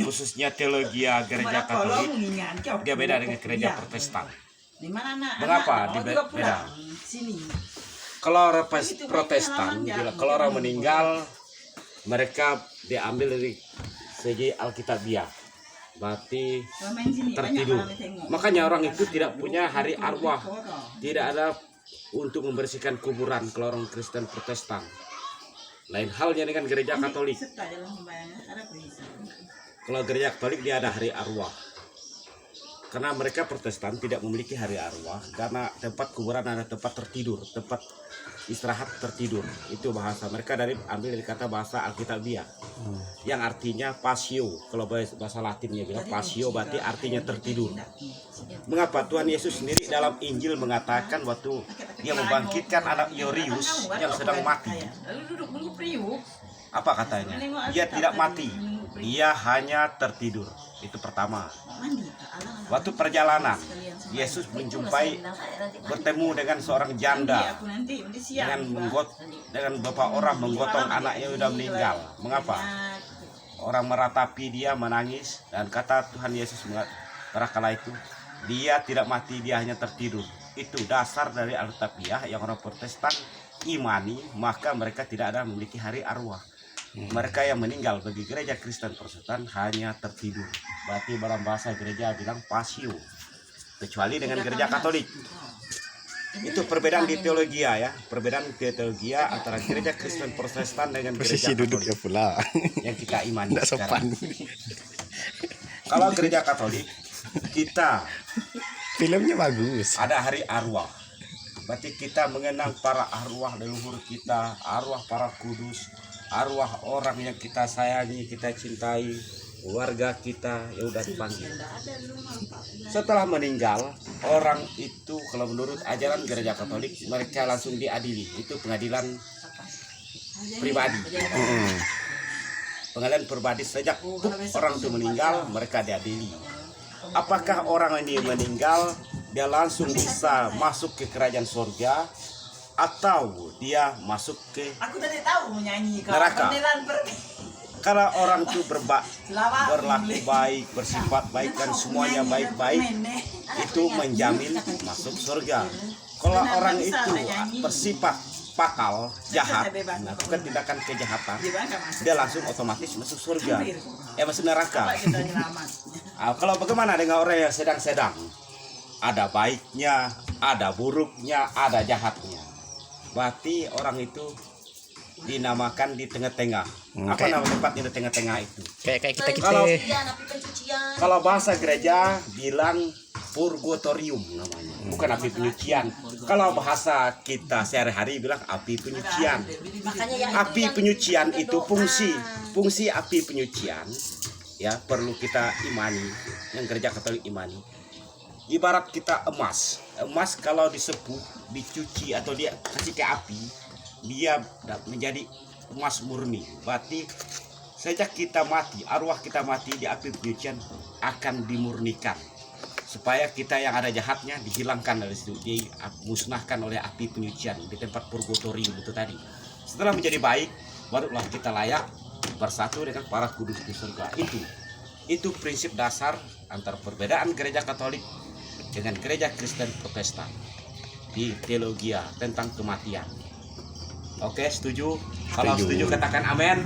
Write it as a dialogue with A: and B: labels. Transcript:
A: khususnya teologi gereja Katolik, dia beda dengan gereja Protestan. Mengapa beda? Kalau orang Protestan, kalau orang meninggal, mereka diambil dari segi Alkitabiah, berarti tertidur. Makanya orang itu tidak punya hari arwah, tidak ada untuk membersihkan kuburan kalau orang Kristen Protestan. Lain halnya dengan gereja Katolik. Kalau gereja Katolik dia ada hari arwah. Karena mereka Protestan tidak memiliki hari arwah, karena tempat kuburan ada tempat tertidur, tempat istirahat tertidur. Itu bahasa mereka ambil dari kata bahasa Alkitabiah, yang artinya pasio. Kalau bahasa Latinnya bilang pasio, berarti artinya tertidur. Mengapa Tuhan Yesus sendiri dalam Injil mengatakan waktu dia membangkitkan anak Yorius yang sedang mati, apa katanya? Dia tidak mati, dia hanya tertidur. Itu pertama. Waktu perjalanan, Yesus bertemu dengan seorang janda dengan beberapa orang menggotong anaknya yang sudah meninggal. Mengapa? Orang meratapi dia, menangis, dan kata Tuhan Yesus pada kala itu, dia tidak mati, dia hanya tertidur. Itu dasar dari Alkitabiah yang orang Protestan imani, maka mereka tidak ada memiliki hari arwah. Mereka yang meninggal bagi gereja Kristen Protestan hanya tertidur. Berarti dalam bahasa gereja bilang pasio. Kecuali dengan gereja Katolik. Itu perbedaan di teologi ya. Perbedaan di teologi antara gereja Kristen Protestan dengan gereja Katolik.
B: Duduknya pula
A: yang kita imani
B: sopan.
A: sekarang. Kalau gereja Katolik, kita
B: Filmnya bagus.
A: ada hari arwah. Berarti kita mengenang para arwah leluhur kita, arwah para kudus, arwah orang yang kita sayangi, kita cintai, warga kita yang udah dipanggil. Setelah meninggal, orang itu kalau menurut ajaran gereja Katolik, mereka langsung diadili. Itu pengadilan pribadi. Pengadilan pribadi sejak orang itu meninggal, mereka diadili. Apakah orang ini meninggal, dia langsung bisa masuk ke kerajaan surga, atau dia masuk ke neraka? Karena orang itu berlaku baik, bersifat baik, dan semuanya baik-baik, itu menjamin masuk surga. Kalau orang itu bersifat pakal, jahat, melakukan tindakan kejahatan, dia langsung otomatis masuk surga, masuk neraka. Kalau bagaimana dengan orang yang sedang-sedang? Ada baiknya, ada buruknya, ada jahatnya. Berarti orang itu dinamakan di tengah-tengah. Apa nama tempatnya di tengah-tengah itu?
B: Kayak kita.
A: Kalau bahasa gereja bilang purgatorium namanya, bukan api penyucian. Kalau bahasa kita sehari-hari bilang api penyucian. Api penyucian itu fungsi api penyucian ya perlu kita imani, yang gereja Katolik imani. Ibarat kita emas kalau disepuh, dicuci atau dia kasih ke api, dia menjadi emas murni. Berarti sejak kita mati, arwah kita mati di api penyucian akan dimurnikan, supaya kita yang ada jahatnya dihilangkan dari situ, dimusnahkan oleh api penyucian di tempat purgatorium itu tadi. Setelah menjadi baik, barulah kita layak bersatu dengan para kudus di surga. Itu prinsip dasar antara perbedaan gereja Katolik dengan gereja Kristen Protestan di teologi tentang kematian. Oke, setuju? Kalau setuju katakan amin.